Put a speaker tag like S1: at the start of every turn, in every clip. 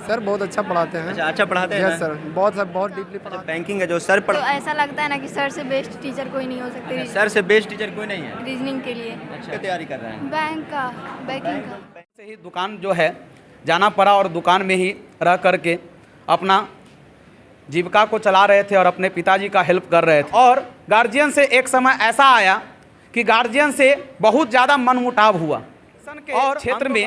S1: Sir बहुत अच्छा पढ़ाते हैं।
S2: अच्छा पढ़ाते हैं
S1: यस सर, बहुत डीपली पढ़ाते हैं।
S2: बैंकिंग है जो सर
S3: तो ऐसा लगता है ना कि सर से बेस्ट टीचर कोई नहीं हो सकते
S2: सर से बेस्ट टीचर कोई नहीं है।
S3: रीजनिंग के लिए।
S2: अच्छा तैयारी कर रहे हैं।
S3: बैंकिंग का
S4: से ही दुकान जो है जाना पड़ा और दुकान में ही रह करके अपना जीविका को चला रहे थे और अपने पिताजी का हेल्प कर रहे थे। और गार्जियन से एक समय ऐसा आया कि गार्जियन से बहुत ज़्यादा मनमुटाव हुआ और क्षेत्र में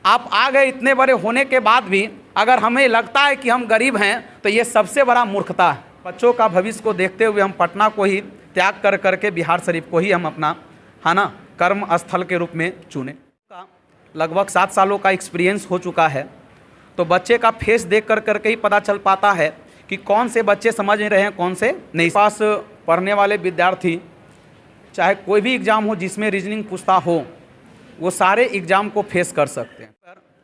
S4: आप आ गए। इतने बड़े होने के बाद भी अगर हमें लगता है कि हम गरीब हैं तो ये सबसे बड़ा मूर्खता है। बच्चों का भविष्य को देखते हुए हम पटना को ही त्याग कर करके बिहार शरीफ को ही हम अपना कर्म स्थल के रूप में चुने। लगभग 7 सालों का एक्सपीरियंस हो चुका है, तो बच्चे का फेस देख कर करके ही पता चल पाता है कि कौन से बच्चे समझ रहे हैं, कौन से नहीं। पास पढ़ने वाले विद्यार्थी चाहे कोई भी एग्ज़ाम हो जिसमें रीजनिंग पूछता हो, वो सारे एग्ज़ाम को फेस कर सकते हैं।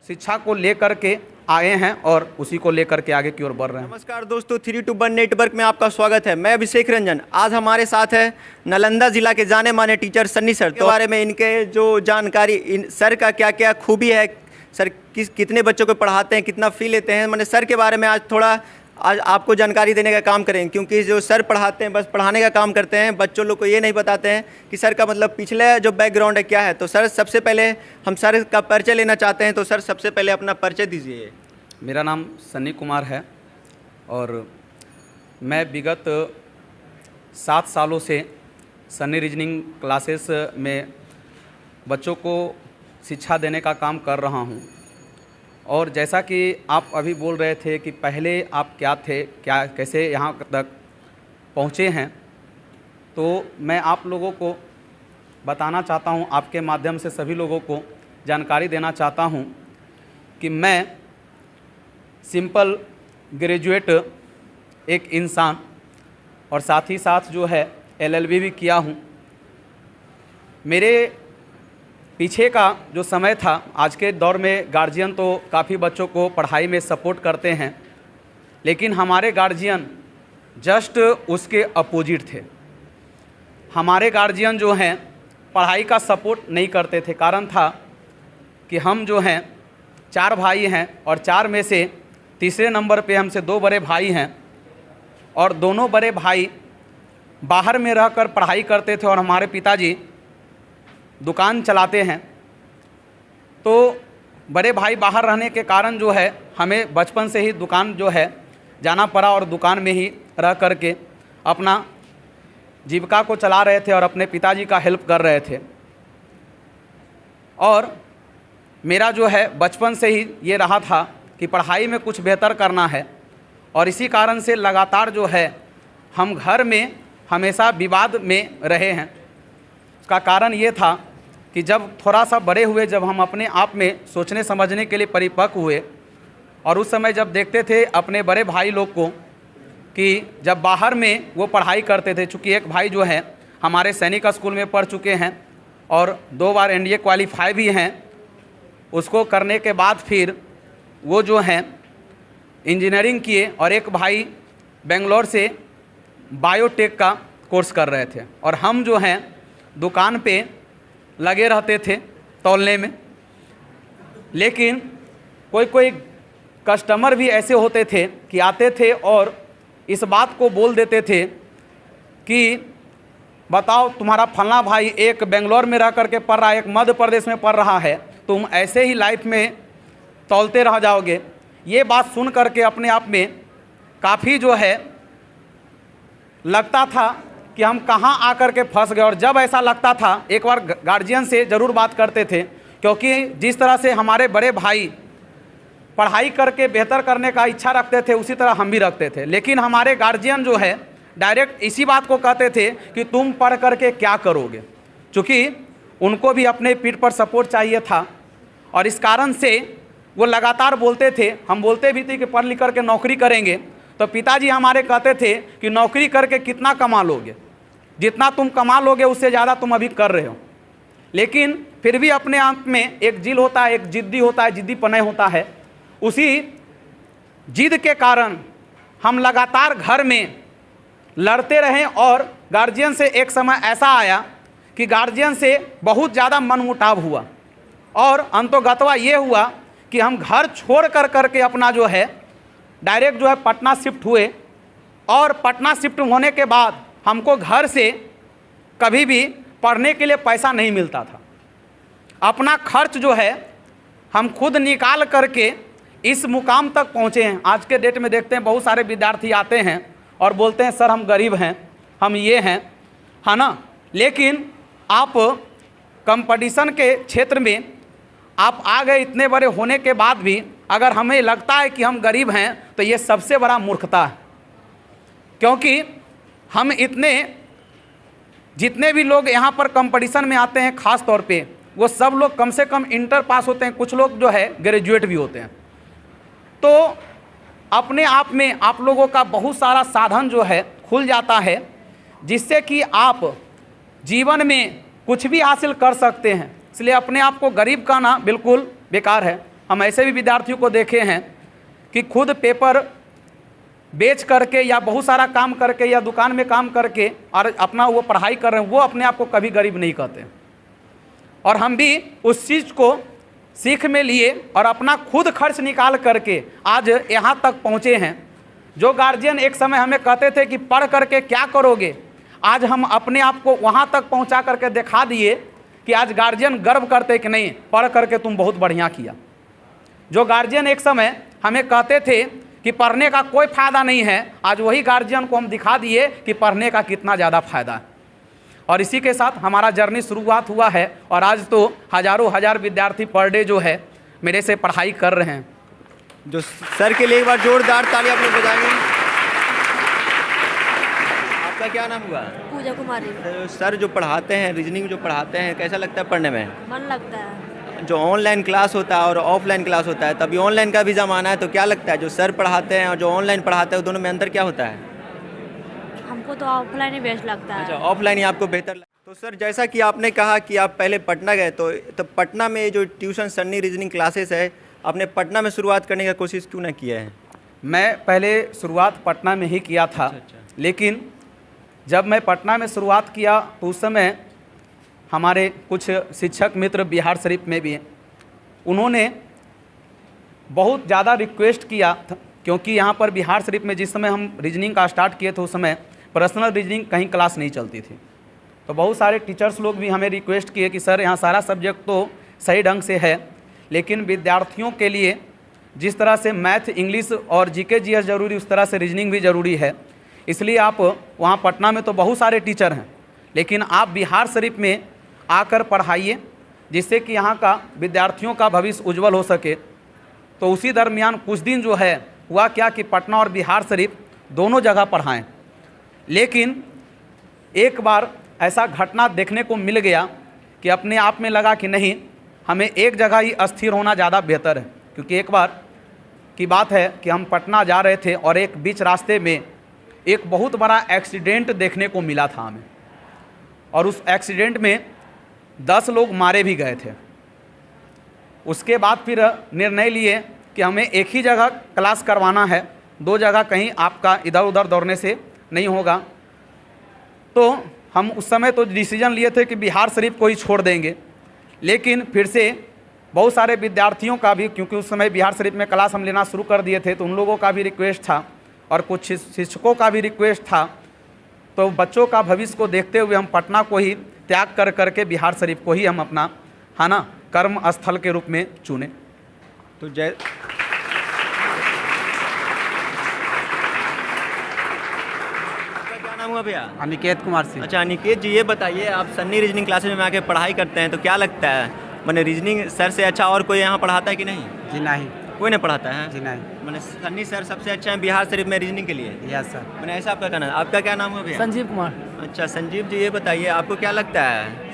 S4: शिक्षा को लेकर के आए हैं और उसी को लेकर के आगे की ओर बढ़ रहे हैं।
S2: नमस्कार दोस्तों, 3 to 1 नेटवर्क में आपका स्वागत है। मैं अभिषेक रंजन। आज हमारे साथ है नालंदा जिला के जाने माने टीचर सन्नी सर। तो बारे में इनके जो जानकारी, सर का क्या क्या खूबी है, सर कितने बच्चों को पढ़ाते हैं, कितना फ़ी लेते हैं, मैंने सर के बारे में आज आपको जानकारी देने का काम करेंगे। क्योंकि जो सर पढ़ाते हैं बस पढ़ाने का काम करते हैं, बच्चों लोग को ये नहीं बताते हैं कि सर का मतलब पिछले जो बैकग्राउंड है क्या है। तो सर सबसे पहले हम सर का परिचय लेना चाहते हैं, तो सर सबसे पहले अपना परिचय दीजिए।
S4: मेरा नाम सन्नी कुमार है और मैं विगत 7 सालों से सन्नी रीजनिंग क्लासेस में बच्चों को शिक्षा देने का काम कर रहा हूं। और जैसा कि आप अभी बोल रहे थे कि पहले आप क्या थे, क्या कैसे यहाँ तक पहुँचे हैं, तो मैं आप लोगों को बताना चाहता हूँ, आपके माध्यम से सभी लोगों को जानकारी देना चाहता हूँ कि मैं सिंपल ग्रेजुएट एक इंसान और साथ ही साथ जो है LLB भी किया हूँ। मेरे पीछे का जो समय था, आज के दौर में गार्जियन तो काफ़ी बच्चों को पढ़ाई में सपोर्ट करते हैं, लेकिन हमारे गार्जियन जस्ट उसके अपोजिट थे। हमारे गार्जियन जो हैं पढ़ाई का सपोर्ट नहीं करते थे। कारण था कि हम जो हैं 4 भाई हैं और 4 में से तीसरे नंबर पे हमसे 2 बड़े भाई हैं और दोनों बड़े भाई बाहर में रहकर पढ़ाई करते थे और हमारे पिताजी दुकान चलाते हैं। तो बड़े भाई बाहर रहने के कारण जो है हमें बचपन से ही दुकान जो है जाना पड़ा और दुकान में ही रह कर के अपना जीविका को चला रहे थे और अपने पिताजी का हेल्प कर रहे थे। और मेरा जो है बचपन से ही ये रहा था कि पढ़ाई में कुछ बेहतर करना है और इसी कारण से लगातार जो है हम घर में हमेशा विवाद में रहे हैं। उसका कारण ये था कि जब थोड़ा सा बड़े हुए, जब हम अपने आप में सोचने समझने के लिए परिपक्व हुए और उस समय जब देखते थे अपने बड़े भाई लोग को कि जब बाहर में वो पढ़ाई करते थे, चूँकि एक भाई जो है हमारे सैनिक स्कूल में पढ़ चुके हैं और 2 बार NDA क्वालिफाई भी हैं, उसको करने के बाद फिर वो जो हैं इंजीनियरिंग किए और एक भाई बेंगलोर से बायोटेक का कोर्स कर रहे थे और हम जो हैं दुकान पे लगे रहते थे तौलने में। लेकिन कोई कस्टमर भी ऐसे होते थे कि आते थे और इस बात को बोल देते थे कि बताओ तुम्हारा फलना भाई एक बेंगलोर में रह करके पढ़ रहा है, एक मध्य प्रदेश में पढ़ रहा है, तुम ऐसे ही लाइफ में तौलते रह जाओगे। ये बात सुन करके अपने आप में काफ़ी जो है लगता था कि हम कहाँ आकर के फंस गए। और जब ऐसा लगता था एक बार गार्जियन से ज़रूर बात करते थे, क्योंकि जिस तरह से हमारे बड़े भाई पढ़ाई करके बेहतर करने का इच्छा रखते थे उसी तरह हम भी रखते थे। लेकिन हमारे गार्जियन जो है डायरेक्ट इसी बात को कहते थे कि तुम पढ़ करके क्या करोगे, चूँकि उनको भी अपने पीठ पर सपोर्ट चाहिए था। और इस कारण से वो लगातार बोलते थे, हम बोलते भी थे कि पढ़ लिख करके नौकरी करेंगे, तो पिताजी हमारे कहते थे कि नौकरी करके कितना कमा लोगे, जितना तुम कमा लोगे उससे ज़्यादा तुम अभी कर रहे हो। लेकिन फिर भी अपने आप में एक जिल होता है, एक जिद्दी होता है, जिद्दीपन होता है। उसी जिद के कारण हम लगातार घर में लड़ते रहे और गार्जियन से एक समय ऐसा आया कि गार्जियन से बहुत ज़्यादा मनमुटाव हुआ और अंतोगत्वा ये हुआ कि हम घर छोड़ करके अपना जो है डायरेक्ट जो है पटना शिफ्ट हुए, और पटना शिफ्ट होने के बाद हमको घर से कभी भी पढ़ने के लिए पैसा नहीं मिलता था। अपना खर्च जो है हम खुद निकाल करके इस मुकाम तक पहुँचे हैं। आज के डेट में देखते हैं बहुत सारे विद्यार्थी आते हैं और बोलते हैं सर हम गरीब हैं, हम ये हैं, है ना। लेकिन आप कंपटीशन के क्षेत्र में आप आ गए, इतने बड़े होने के बाद भी अगर हमें लगता है कि हम गरीब हैं तो ये सबसे बड़ा मूर्खता है। क्योंकि हम इतने जितने भी लोग यहाँ पर कंपटीशन में आते हैं ख़ास तौर पे, वो सब लोग कम से कम इंटर पास होते हैं, कुछ लोग जो है ग्रेजुएट भी होते हैं। तो अपने आप में आप लोगों का बहुत सारा साधन जो है खुल जाता है, जिससे कि आप जीवन में कुछ भी हासिल कर सकते हैं। इसलिए अपने आप को गरीब कहना बिल्कुल बेकार है। हम ऐसे भी विद्यार्थियों को देखे हैं कि खुद पेपर बेच करके या बहुत सारा काम करके या दुकान में काम करके और अपना वो पढ़ाई कर रहे हैं, वो अपने आप को कभी गरीब नहीं कहते। और हम भी उस चीज़ को सीख में लिए और अपना खुद खर्च निकाल करके आज यहाँ तक पहुँचे हैं। जो गार्जियन एक समय हमें कहते थे कि पढ़ करके क्या करोगे, आज हम अपने आप को वहाँ तक पहुँचा करके दिखा दिए कि आज गार्जियन गर्व करते कि नहीं, पढ़ करके तुम बहुत बढ़िया किया। जो गार्जियन एक समय हमें कहते थे कि पढ़ने का कोई फ़ायदा नहीं है, आज वही गार्जियन को हम दिखा दिए कि पढ़ने का कितना ज़्यादा फ़ायदा है। और इसी के साथ हमारा जर्नी शुरुआत हुआ है और आज तो हज़ारों हज़ार विद्यार्थी पर डे जो है मेरे से पढ़ाई कर रहे हैं।
S2: जो सर के लिए एक बार जोरदार ताली आप लोग बजाएंगे। आपका क्या नाम हुआ?
S5: पूजा कुमारी।
S2: तो सर जो पढ़ाते हैं, रीजनिंग जो पढ़ाते हैं, कैसा लगता है पढ़ने में?
S5: मन लगता है।
S2: जो ऑनलाइन क्लास होता है और ऑफलाइन क्लास होता है, तभी ऑनलाइन का भी ज़माना है, तो क्या लगता है जो सर पढ़ाते हैं और जो ऑनलाइन पढ़ाते हैं दोनों में अंतर क्या होता है?
S5: हमको तो ऑफलाइन ही बेस्ट लगता है।
S2: अच्छा, ऑफलाइन ही आपको बेहतर लगता है। तो सर जैसा कि आपने कहा कि आप पहले पटना गए, तो पटना में जो ट्यूशन सन्नी रीजनिंग क्लासेस है, आपने पटना में शुरुआत करने की कोशिश क्यों ना किया है?
S4: मैं पहले शुरुआत पटना में ही किया था। अच्छा। लेकिन जब मैं पटना में शुरुआत किया तो उस समय हमारे कुछ शिक्षक मित्र बिहार शरीफ में भी हैं, उन्होंने बहुत ज़्यादा रिक्वेस्ट किया था, क्योंकि यहाँ पर बिहार शरीफ में जिस समय हम रीजनिंग का स्टार्ट किए थे उस समय पर्सनल रीजनिंग कहीं क्लास नहीं चलती थी। तो बहुत सारे टीचर्स लोग भी हमें रिक्वेस्ट किए कि सर यहाँ सारा सब्जेक्ट तो सही ढंग से है, लेकिन विद्यार्थियों के लिए जिस तरह से मैथ, इंग्लिश और जीके जीएस जरूरी, उस तरह से रीजनिंग भी ज़रूरी है। इसलिए आप वहाँ पटना में तो बहुत सारे टीचर हैं, लेकिन आप बिहार शरीफ में आकर पढ़ाइए, जिससे कि यहाँ का विद्यार्थियों का भविष्य उज्जवल हो सके। तो उसी दरमियान कुछ दिन जो है हुआ क्या कि पटना और बिहार शरीफ दोनों जगह पढ़ाएं। लेकिन एक बार ऐसा घटना देखने को मिल गया कि अपने आप में लगा कि नहीं, हमें एक जगह ही अस्थिर होना ज़्यादा बेहतर है। क्योंकि एक बार की बात है कि हम पटना जा रहे थे और एक बीच रास्ते में एक बहुत बड़ा एक्सीडेंट देखने को मिला था हमें, और उस एक्सीडेंट में 10 लोग मारे भी गए थे। उसके बाद फिर निर्णय लिए कि हमें एक ही जगह क्लास करवाना है, 2 जगह कहीं आपका इधर उधर दौड़ने से नहीं होगा। तो हम उस समय तो डिसीजन लिए थे कि बिहार शरीफ को ही छोड़ देंगे। लेकिन फिर से बहुत सारे विद्यार्थियों का भी, क्योंकि उस समय बिहार शरीफ में क्लास हम लेना शुरू कर दिए थे, तो उन लोगों का भी रिक्वेस्ट था और कुछ शिक्षकों का भी रिक्वेस्ट था। तो बच्चों का भविष्य को देखते हुए हम पटना को ही त्याग कर करके बिहार शरीफ को ही हम अपना, है ना, कर्म स्थल के रूप में चुने।
S2: तो क्या नाम हुआ भैया?
S6: अनिकेत कुमार सिंह।
S2: अच्छा अनिकेत जी, ये बताइए आप सन्नी रीजनिंग क्लासेस में आके पढ़ाई करते हैं, तो क्या लगता है, मैंने रीजनिंग सर से अच्छा और कोई यहाँ पढ़ाता है कि नहीं?
S6: जी नहीं,
S2: कोई नहीं पढ़ाता है।
S6: जी नहीं,
S2: मैंने सन्नी सर सबसे अच्छा है बिहार शरीफ में रीजनिंग के लिए।
S6: Yes sir.
S2: मैंने ऐसा आपका कहना है। आपका क्या नाम है भैया?
S7: संजीव कुमार।
S2: अच्छा संजीव जी, ये बताइए आपको क्या लगता है,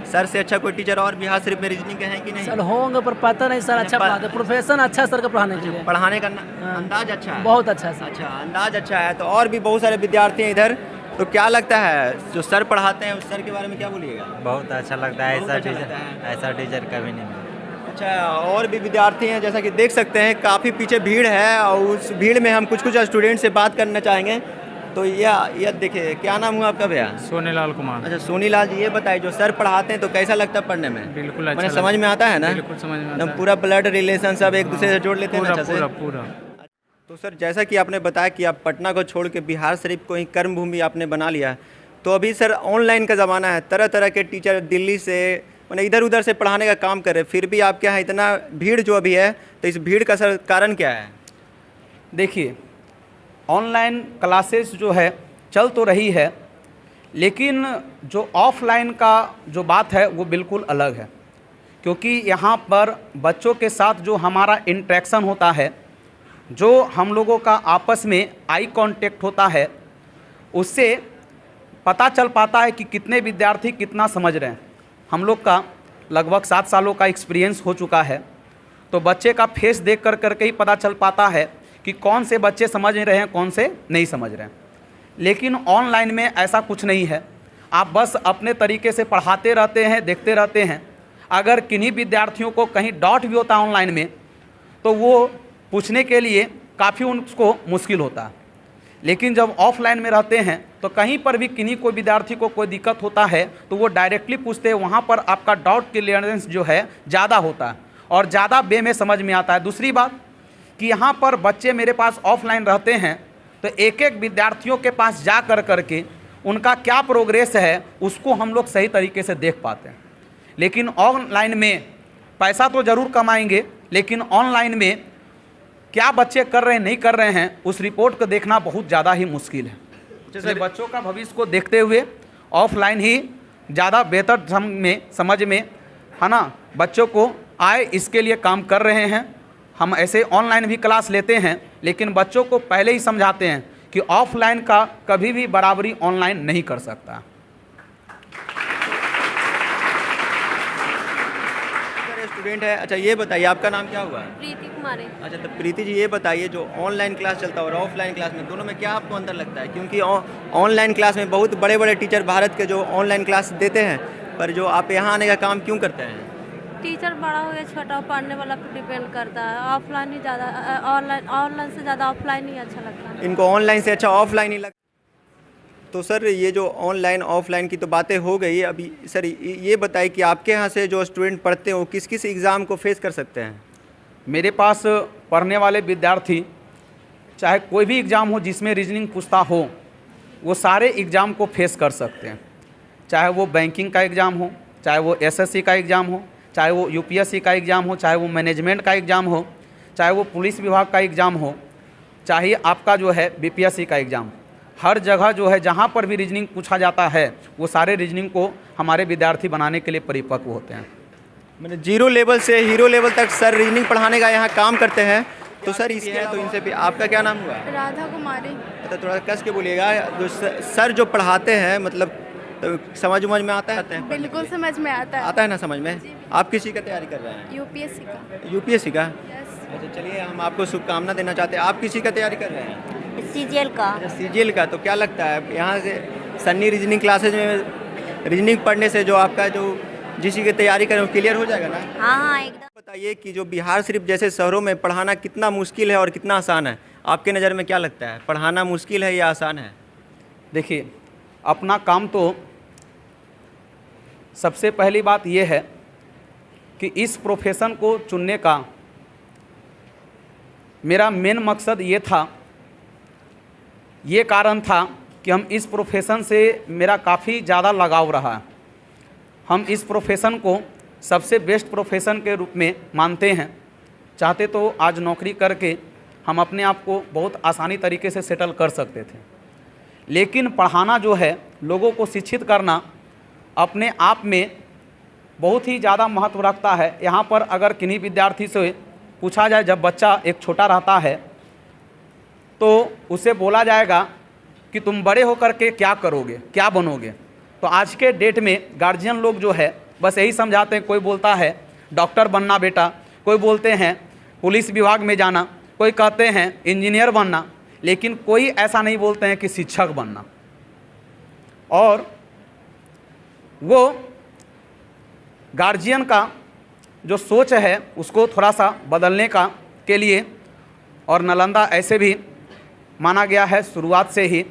S2: सर से अच्छा कोई टीचर और बिहार शरीफ में रीजनिंग के हैं कि नहीं?
S7: सर होंगे पर पता नहीं सर, अच्छा पढ़ाते, प्रोफेशन अच्छा सर का पढ़ाने के लिए,
S2: पढ़ाने का अंदाज अच्छा है,
S7: बहुत अच्छा है सर।
S2: अच्छा अंदाज अच्छा है। तो और भी बहुत सारे विद्यार्थी हैं इधर, तो क्या लगता है जो सर पढ़ाते हैं उस सर के बारे में क्या बोलिएगा?
S6: बहुत अच्छा लगता है,
S2: बहुत
S6: ऐसा
S2: अच्छा
S6: टीचर,
S2: लगता है।
S6: ऐसा टीचर कभी नहीं मिला।
S2: अच्छा, और भी विद्यार्थी हैं, जैसा कि देख सकते हैं काफ़ी पीछे भीड़ है, और उस भीड़ में हम कुछ स्टूडेंट से बात करना चाहेंगे। तो यह देखिए, क्या नाम हुआ आपका भैया?
S8: सोनेलाल कुमार।
S2: अच्छा, सोनीलाल जी, ये बताइए जो सर पढ़ाते हैं तो कैसा लगता है पढ़ने में?
S8: बिल्कुल अच्छा
S2: मैंने समझ में आता है ना?
S8: बिल्कुल समझ में आता
S2: एकदम
S8: है।
S2: पूरा ब्लड रिलेशन सब एक दूसरे से जोड़ लेते हैं ना
S8: पूरा
S2: अच्छे से?
S8: पूरा पूरा।
S2: तो सर, जैसा कि आपने बताया कि आप पटना को छोड़ के बिहार शरीफ को ही कर्म भूमि आपने बना लिया है, तो अभी सर ऑनलाइन का ज़माना है, तरह तरह के टीचर दिल्ली से मैंने इधर उधर से पढ़ाने का काम कर रहे हैं, फिर भी आपके यहाँ इतना भीड़ जो अभी है, तो इस भीड़ का सर कारण क्या है?
S4: देखिए, ऑनलाइन क्लासेस जो है चल तो रही है, लेकिन जो ऑफलाइन का जो बात है वो बिल्कुल अलग है, क्योंकि यहाँ पर बच्चों के साथ जो हमारा इंटरेक्शन होता है, जो हम लोगों का आपस में आई कांटेक्ट होता है, उससे पता चल पाता है कि कितने विद्यार्थी कितना समझ रहे हैं। हम लोग का लगभग 7 सालों का एक्सपीरियंस हो चुका है, तो बच्चे का फेस देख कर करके ही पता चल पाता है कि कौन से बच्चे समझ रहे हैं, कौन से नहीं समझ रहे हैं। लेकिन ऑनलाइन में ऐसा कुछ नहीं है, आप बस अपने तरीके से पढ़ाते रहते हैं, देखते रहते हैं। अगर किन्हीं विद्यार्थियों को कहीं डाउट भी होता है ऑनलाइन में, तो वो पूछने के लिए काफ़ी उनको मुश्किल होता है। लेकिन जब ऑफलाइन में रहते हैं तो कहीं पर भी किन्हीं कोई विद्यार्थी को कोई दिक्कत होता है तो वो डायरेक्टली पूछते हैं, वहाँ पर आपका डाउट क्लियरेंस जो है ज़्यादा होता है और ज़्यादा वे में समझ में आता है। दूसरी बात कि यहाँ पर बच्चे मेरे पास ऑफलाइन रहते हैं तो एक एक विद्यार्थियों के पास जा कर करके उनका क्या प्रोग्रेस है उसको हम लोग सही तरीके से देख पाते हैं। लेकिन ऑनलाइन में पैसा तो ज़रूर कमाएंगे, लेकिन ऑनलाइन में क्या बच्चे कर रहे हैं नहीं कर रहे हैं उस रिपोर्ट को देखना बहुत ज़्यादा ही मुश्किल है। इसलिए बच्चों का भविष्य को देखते हुए ऑफलाइन ही ज़्यादा बेहतर समझ में है ना, बच्चों को आए इसके लिए काम कर रहे हैं। हम ऐसे ऑनलाइन भी क्लास लेते हैं, लेकिन बच्चों को पहले ही समझाते हैं कि ऑफलाइन का कभी भी बराबरी ऑनलाइन नहीं कर सकता।
S2: स्टूडेंट है, अच्छा ये बताइए आपका नाम क्या हुआ?
S5: प्रीति कुमारी।
S2: अच्छा, तो प्रीति जी ये बताइए जो ऑनलाइन क्लास चलता है और ऑफलाइन क्लास में दोनों में क्या आपको अंतर लगता है? क्योंकि ऑनलाइन क्लास में बहुत बड़े बड़े टीचर भारत के जो ऑनलाइन क्लास देते हैं, पर जो आप यहाँ आने का काम क्यों करते हैं?
S5: टीचर बड़ा हो या छोटा हो, पढ़ने वाला पर डिपेंड करता है। ऑफलाइन ही ज़्यादा, ऑनलाइन से ज़्यादा ऑफलाइन ही अच्छा लगता है।
S2: इनको ऑनलाइन से अच्छा ऑफलाइन ही लगता। तो सर, ये जो ऑनलाइन ऑफलाइन की तो बातें हो गई, अभी सर ये बताइए कि आपके यहाँ से जो स्टूडेंट पढ़ते हो किस किस एग्ज़ाम को फेस कर सकते हैं?
S4: मेरे पास पढ़ने वाले विद्यार्थी चाहे कोई भी एग्ज़ाम हो जिसमें रीजनिंग पूछता हो, वो सारे एग्ज़ाम को फेस कर सकते हैं। चाहे वो बैंकिंग का एग्ज़ाम हो, चाहे वो एसएससी का एग्ज़ाम हो, चाहे वो यूपीएससी का एग्ज़ाम हो, चाहे वो मैनेजमेंट का एग्ज़ाम हो, चाहे वो पुलिस विभाग का एग्ज़ाम हो, चाहे आपका जो है बीपीएससी का एग्ज़ाम। हर जगह जो है जहाँ पर भी रीजनिंग पूछा जाता है वो सारे रीजनिंग को हमारे विद्यार्थी बनाने के लिए परिपक्व होते हैं।
S2: मैंने 0 लेवल से हीरो लेवल तक सर रीजनिंग पढ़ाने का यहाँ काम करते हैं। तो सर इसके है तो इनसे भी, आपका क्या नाम हुआ?
S3: राधा कुमारी।
S2: अच्छा, थोड़ा कस के बोलिएगा। जो सर जो पढ़ाते हैं मतलब तो समझ में आता है?
S3: बिल्कुल समझ में आता है।
S2: आता है ना समझ में? आप किसी का तैयारी कर रहे हैं?
S3: यूपीएससी का।
S2: यूपीएससी का?
S3: यस।
S2: अच्छा, चलिए हम आपको शुभकामना देना चाहते हैं। आप किसी का तैयारी कर रहे हैं?
S5: सीजीएल का।
S2: अच्छा, सीजीएल का। तो क्या लगता है यहाँ से सन्नी रीजनिंग क्लासेज में रीजनिंग पढ़ने से जो आपका जो जिस की तैयारी करें वो क्लियर हो जाएगा ना?
S5: हाँ एकदम।
S2: बताइए कि जो बिहार शरीफ जैसे शहरों में पढ़ाना कितना मुश्किल है और कितना आसान है? आपके नज़र में क्या लगता है, पढ़ाना मुश्किल है या आसान है?
S4: देखिए, अपना काम तो सबसे पहली बात यह है कि इस प्रोफेशन को चुनने का मेरा मेन मकसद ये था, ये कारण था कि हम इस प्रोफेशन से मेरा काफ़ी ज़्यादा लगाव रहा। हम इस प्रोफेशन को सबसे बेस्ट प्रोफेशन के रूप में मानते हैं। चाहते तो आज नौकरी करके हम अपने आप को बहुत आसानी तरीके से सेटल कर सकते थे, लेकिन पढ़ाना जो है, लोगों को शिक्षित करना अपने आप में बहुत ही ज़्यादा महत्व रखता है। यहाँ पर अगर किन्हीं विद्यार्थी से पूछा जाए, जब बच्चा एक छोटा रहता है तो उसे बोला जाएगा कि तुम बड़े होकर के क्या करोगे, क्या बनोगे, तो आज के डेट में गार्जियन लोग जो है बस यही समझाते हैं। कोई बोलता है डॉक्टर बनना बेटा, कोई बोलते हैं पुलिस विभाग में जाना, कोई कहते हैं इंजीनियर बनना, लेकिन कोई ऐसा नहीं बोलते हैं कि शिक्षक बनना। और वो गार्जियन का जो सोच है उसको थोड़ा सा बदलने का के लिए, और नालंदा ऐसे भी माना गया है शुरुआत से ही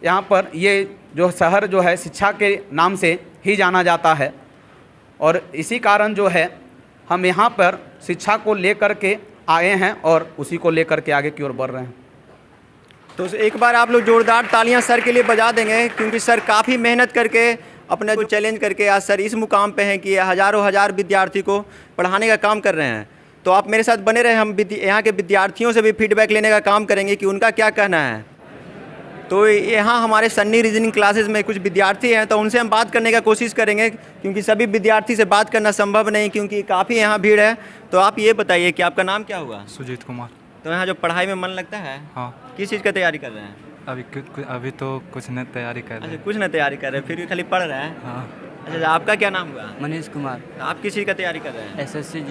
S4: यहाँ पर ये जो शहर जो है शिक्षा के नाम से ही जाना जाता है और इसी कारण जो है हम यहाँ पर शिक्षा को लेकर के आए हैं और उसी को लेकर के आगे की ओर बढ़ रहे हैं।
S2: तो एक बार आप लोग जोरदार तालियां सर के लिए बजा देंगे, क्योंकि सर काफ़ी मेहनत करके अपने को चैलेंज करके आज सर इस मुकाम पे हैं कि हज़ारों हज़ार विद्यार्थी को पढ़ाने का काम कर रहे हैं। तो आप मेरे साथ बने रहे, हम यहाँ के विद्यार्थियों से भी फीडबैक लेने का काम करेंगे कि उनका क्या कहना है। तो यहाँ हमारे सन्नी रीजनिंग क्लासेस में कुछ विद्यार्थी हैं, तो उनसे हम बात करने का कोशिश करेंगे, क्योंकि सभी विद्यार्थी से बात करना संभव नहीं, क्योंकि काफ़ी यहाँ भीड़ है। तो आप ये बताइए कि आपका नाम क्या हुआ?
S8: सुजीत कुमार।
S2: तो यहाँ जो पढ़ाई में मन लगता है?
S8: हाँ।
S2: किस चीज़ का तैयारी कर रहे हैं?
S8: अभी तो कुछ नहीं तैयारी कर रहे हैं।
S2: अच्छा, कुछ नहीं तैयारी कर रहे हैं, फिर भी खाली पढ़ रहे हैं?
S8: हाँ।
S2: अच्छा, आपका क्या नाम हुआ?
S7: मनीष कुमार।
S2: तो आप किस चीज़ का तैयारी कर रहे हैं?
S7: SSC।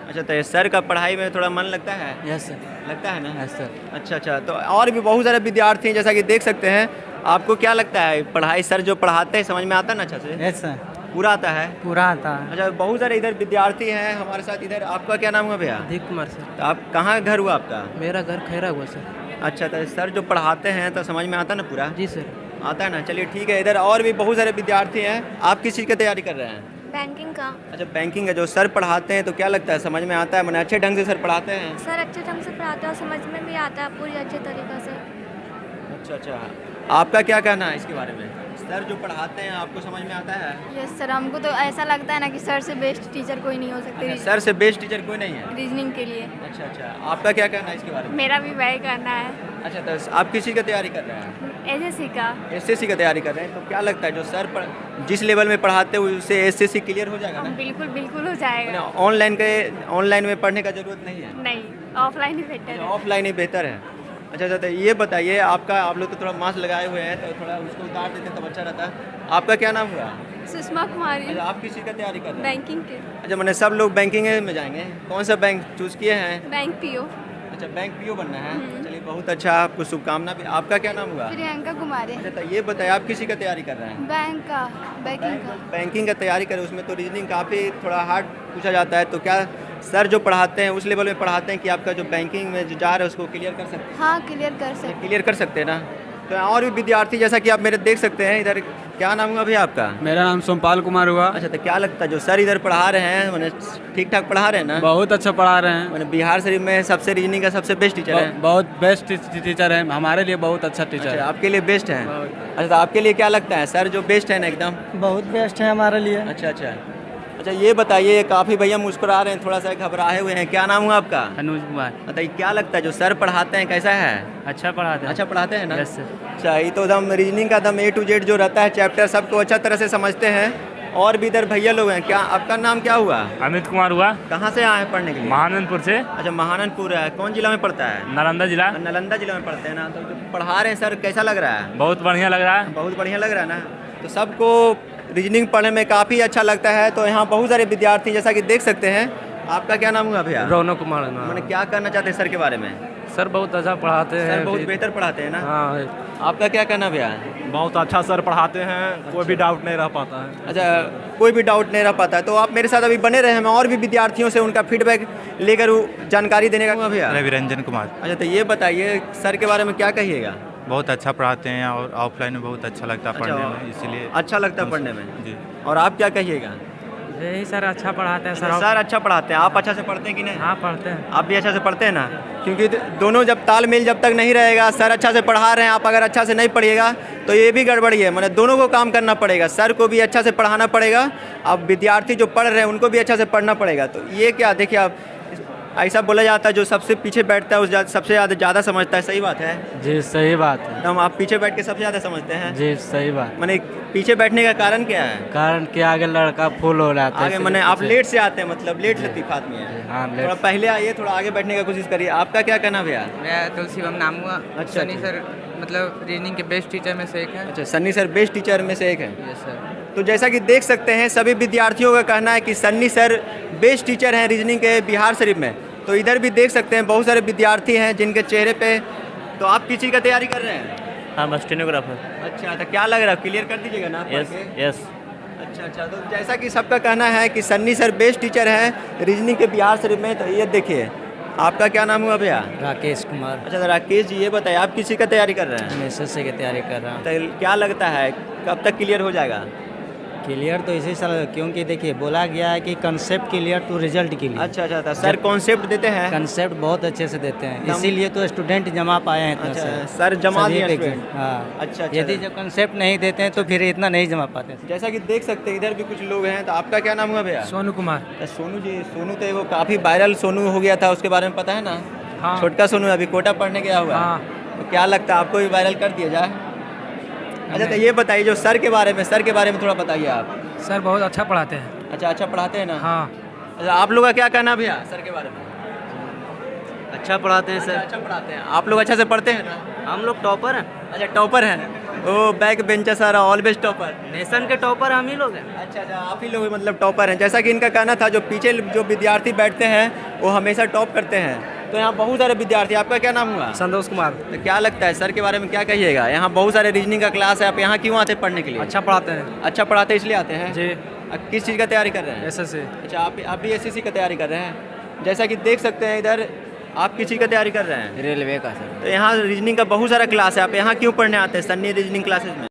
S2: अच्छा, तो सर का पढ़ाई में थोड़ा मन लगता है?
S7: Yes sir.
S2: लगता है ना?
S7: Yes sir.
S2: अच्छा, तो और भी बहुत सारे विद्यार्थी हैं, जैसा कि देख सकते हैं। आपको क्या लगता है, पढ़ाई सर जो पढ़ाते हैं समझ में आता है ना अच्छा से?
S7: Yes sir.
S2: पूरा आता है?
S7: पूरा आता है।
S2: अच्छा, बहुत सारे इधर विद्यार्थी हैं हमारे साथ इधर। आपका क्या नाम हुआ भैया?
S7: दीप कुमार सर।
S2: तो आप कहाँ घर हुआ आपका?
S7: मेरा घर खैरा हुआ सर।
S2: अच्छा, तो सर जो पढ़ाते हैं तो समझ में आता है ना पूरा?
S7: जी सर।
S2: आता है ना? चलिए ठीक है। इधर और भी बहुत सारे विद्यार्थी हैं। आप किस चीज़ की तैयारी कर रहे हैं?
S3: बैंकिंग का।
S2: अच्छा, बैंकिंग का। जो सर पढ़ाते हैं तो क्या लगता है, समझ में आता है? मैंने अच्छे ढंग से सर पढ़ाते हैं?
S3: सर अच्छे ढंग से पढ़ाते हैं और समझ में भी आता है पूरी अच्छे तरीक़े से।
S2: अच्छा, आपका क्या कहना है इसके बारे में? सर जो पढ़ाते हैं आपको समझ में आता है?
S3: यस सर, हमको तो ऐसा लगता है ना कि सर से बेस्ट टीचर कोई नहीं हो सकते।
S2: अच्छा, सर से बेस्ट टीचर कोई नहीं है
S3: रीजनिंग के लिए।
S2: अच्छा, आपका क्या कहना है इसके बारे में?
S3: मेरा भी वही करना है।
S2: अच्छा, तो आप किसी का तैयारी कर रहे हैं?
S3: SSC का।
S2: SSC का तैयारी कर रहे हैं। तो क्या लगता है जो सर जिस लेवल में पढ़ाते हैं उससे SSC क्लियर हो जाएगा ना?
S3: बिल्कुल हो जाएगा।
S2: ऑनलाइन में पढ़ने का जरूरत नहीं है?
S3: नहीं, ऑफलाइन ही बेहतर है।
S2: ऑफलाइन ही बेहतर है। अच्छा, तो ये बताइए, आप लोग तो थोड़ा मास्क लगाए हुए हैं, तो थोड़ा उसको उतार देते तो अच्छा रहता। आपका क्या नाम हुआ?
S3: सुषमा कुमारी।
S2: अच्छा, आप किसी का तैयारी कर रहे हैं?
S3: बैंकिंग के।
S2: अच्छा, मैंने सब लोग बैंकिंग में जाएंगे। कौन सा बैंक चूज़ किए हैं?
S3: Bank PO।
S2: अच्छा, बैंक PO बनना है। चलिए बहुत अच्छा, आपको शुभकामना भी। आपका क्या नाम हुआ?
S3: प्रियंका कुमारी।
S2: अच्छा, तो ये बताइए आप किसी का तैयारी कर रहे हैं?
S3: बैंकिंग का
S2: तैयारी करें। उसमें तो रीजनिंग काफ़ी थोड़ा हार्ड पूछा जाता है। तो क्या सर जो पढ़ाते हैं उस लेवल में पढ़ाते हैं कि आपका जो बैंकिंग में जो जा रहा है उसको क्लियर कर सकते हैं?
S3: हाँ, क्लियर कर सकते
S2: हैं ना? तो और भी विद्यार्थी, जैसा कि आप मेरे देख सकते हैं इधर। क्या नाम हुआ भैया आपका?
S7: मेरा नाम सोमपाल कुमार हुआ।
S2: अच्छा, तो क्या लगता है जो सर इधर पढ़ा रहे हैं, मैंने ठीक ठाक पढ़ा रहे हैं ना?
S7: बहुत अच्छा पढ़ा रहे हैं।
S2: मैंने बिहार शरीफ में सबसे रीजनिंग का सबसे बेस्ट टीचर है।
S7: बहुत बेस्ट टीचर है, हमारे लिए बहुत अच्छा टीचर है।
S2: आपके लिए बेस्ट है? अच्छा, तो आपके लिए क्या लगता है सर जो बेस्ट है ना? एकदम
S7: बहुत बेस्ट है हमारे लिए।
S2: अच्छा, ये बताइए, काफ़ी भैया मुस्कुरा रहे हैं, थोड़ा सा घबराए हुए हैं। क्या नाम हुआ आपका?
S7: अनुज कुमार।
S2: बताइए क्या लगता है जो सर पढ़ाते हैं कैसा है?
S7: अच्छा पढ़ाते हैं।
S2: अच्छा पढ़ाते हैं ना?
S7: Yes sir.
S2: अच्छा, ये तो एकदम रीजनिंग का एकदम A to Z जो रहता है चैप्टर सबको अच्छा तरह से समझते हैं। और भी इधर भैया लोग हैं। क्या आपका नाम क्या हुआ?
S9: अमित कुमार हुआ।
S2: कहाँ से आए हैं पढ़ने के लिए?
S9: महानंदपुर से।
S2: अच्छा, महानंदपुर है। कौन जिला में पड़ता है?
S9: नालंदा जिला।
S2: नालंदा जिला में पढ़ते हैं ना? तो जो पढ़ा रहे हैं सर कैसा लग रहा है?
S9: बहुत बढ़िया लग रहा है।
S2: बहुत बढ़िया लग रहा है ना? तो सबको रीजनिंग पढ़ने में काफ़ी अच्छा लगता है। तो यहाँ बहुत सारे विद्यार्थी, जैसा कि देख सकते हैं। आपका क्या नाम हुआ भैया?
S7: रौनक कुमार।
S2: मैंने क्या कहना चाहते हैं सर के बारे में?
S7: सर बहुत अच्छा पढ़ाते हैं।
S2: सर बहुत बेहतर पढ़ाते हैं ना?
S7: हाँ।
S2: आपका क्या कहना भैया?
S10: बहुत अच्छा सर पढ़ाते हैं। कोई भी डाउट नहीं रह पाता है।
S2: अच्छा, कोई भी डाउट नहीं रह पाता है। तो आप मेरे साथ अभी बने रहे हैं, मैं और भी विद्यार्थियों से उनका फीडबैक लेकर जानकारी देने का भैया।
S8: रविरंजन कुमार।
S2: अच्छा, तो ये बताइए सर के बारे में क्या कहिएगा?
S8: बहुत अच्छा पढ़ाते हैं और ऑफलाइन में बहुत अच्छा लगता है पढ़ने में, इसलिए
S2: अच्छा लगता है पढ़ने में
S8: जी।
S2: और आप क्या कहिएगा?
S7: यही सर अच्छा पढ़ाते हैं सर।
S2: सर अच्छा पढ़ाते हैं। आप अच्छा से पढ़ते हैं कि नहीं?
S7: हाँ पढ़ते हैं।
S2: आप भी अच्छा से पढ़ते हैं ना? क्योंकि दोनों जब तालमेल जब तक नहीं रहेगा, सर अच्छा से पढ़ा रहे हैं, आप अगर अच्छा से नहीं पढ़िएगा तो ये भी गड़बड़ी है। मतलब दोनों को काम करना पड़ेगा। सर को भी अच्छा से पढ़ाना पड़ेगा, अब विद्यार्थी जो पढ़ रहे हैं उनको भी अच्छा से पढ़ना पड़ेगा। तो ये क्या देखिए, आप ऐसा बोला जाता है जो सबसे पीछे बैठता है उस सबसे ज़्यादा समझता है। सही बात है?
S7: जी सही बात है।
S2: एकदम आप पीछे बैठ के सबसे ज़्यादा समझते हैं?
S7: जी सही बात।
S2: मैंने पीछे बैठने का कारण क्या है?
S7: कारण कि आगे लड़का फुल हो जाता है।
S2: आगे मैंने आप लेट से आते हैं, मतलब लेट लतीफ़ आदमी है।
S7: हाँ,
S2: थोड़ा पहले आइए, थोड़ा आगे बैठने का कोशिश करिए। आपका क्या कहना भैया?
S11: मैं तुलसी बम नाम हुआ।
S2: अच्छा,
S11: सनी सर मतलब रीजनिंग के बेस्ट टीचर में से एक है।
S2: अच्छा, सन्नी सर बेस्ट टीचर में से एक है।
S11: Yes sir.
S2: तो जैसा कि देख सकते हैं सभी विद्यार्थियों का कहना है कि सन्नी सर बेस्ट टीचर हैं रीजनिंग के बिहार शरीफ में। तो इधर भी देख सकते हैं बहुत सारे विद्यार्थी हैं जिनके चेहरे पे। तो आप किस चीज़ का तैयारी कर रहे हैं?
S9: हाँ, मैं स्टेनोग्राफर।
S2: अच्छा, तो क्या लग रहा है, क्लियर कर दीजिएगा ना?
S9: यस।
S2: अच्छा, तो जैसा कि सबका कहना है कि सन्नी सर बेस्ट टीचर हैं रीजनिंग के बिहार शरीफ में। तो ये देखिए आपका क्या नाम हुआ भैया?
S7: राकेश कुमार।
S2: अच्छा राकेश जी, ये बताइए आप किसी का तैयारी कर रहे हैं?
S7: मैं एसएससी की तैयारी कर रहा हूँ।
S2: तो क्या लगता है कब तक क्लियर हो जाएगा?
S7: क्लियर तो इसी साल, क्योंकि देखिए बोला गया है कि concept clear to result clear.
S2: अच्छा अच्छा, सर कॉन्सेप्ट देते हैं?
S7: कंसेप्ट बहुत अच्छे से देते हैं, इसीलिए तो स्टूडेंट जमा पाए हैं इतना
S2: अच्छा,
S7: से।
S2: सर जमा
S7: सभी
S2: दिए
S7: के
S2: स्टूडेंट?
S7: हाँ।
S2: अच्छा,
S7: यदि जब कंसेप्ट नहीं देते हैं तो फिर इतना नहीं जमा पाते।
S2: जैसा कि देख सकते हैं इधर भी कुछ लोग हैं। तो आपका क्या नाम हुआ भैया?
S7: सोनू कुमार।
S2: तो सोनू जी, सोनू तो वो काफ़ी वायरल सोनू हो गया था, उसके बारे में पता है ना?
S7: हाँ।
S2: छोटका सोनू अभी कोटा पढ़ने गया हुआ है।
S7: हाँ।
S2: तो क्या लगता है आपको भी वायरल कर दिया जाए? अच्छा, तो ये बताइए जो सर के बारे में थोड़ा बताइए आप।
S7: सर बहुत अच्छा पढ़ाते हैं।
S2: अच्छा पढ़ाते हैं ना?
S7: हाँ।
S2: अच्छा, आप लोग का क्या कहना भैया सर के बारे में?
S7: अच्छा पढ़ाते हैं
S2: अच्छा पढ़ाते हैं। आप लोग अच्छा से पढ़ते हैं ना?
S7: हम लोग टॉपर हैं।
S2: अच्छा टॉपर हैं। Oh back bencher sir, always topper.
S7: Nation के टॉपर हम ही लोग हैं।
S2: अच्छा, आप ही लोग मतलब टॉपर हैं। जैसा कि इनका कहना था, जो पीछे जो विद्यार्थी बैठते हैं वो हमेशा टॉप करते हैं। तो यहाँ बहुत सारे विद्यार्थी। आपका क्या नाम हुआ?
S7: संतोष कुमार।
S2: तो क्या लगता है सर के बारे में क्या कहिएगा? यहाँ बहुत सारे रीजनिंग का क्लास है, आप यहाँ क्यों आते हैं पढ़ने के लिए?
S7: अच्छा पढ़ाते हैं
S2: अच्छा पढ़ाते हैं इसलिए आते हैं
S7: जी।
S2: किस चीज़ का तैयारी कर रहे हैं?
S7: एसएससी।
S2: अच्छा, आप भी एसएससी का तैयारी कर रहे हैं। जैसा कि देख सकते हैं इधर, आप किस चीज़ का तैयारी कर रहे हैं?
S7: रेलवे का सर।
S2: तो यहाँ रीजनिंग का बहुत सारा क्लास है, आप यहाँ क्यों पढ़ने आते हैं सन्नी रीजनिंग क्लासेज में?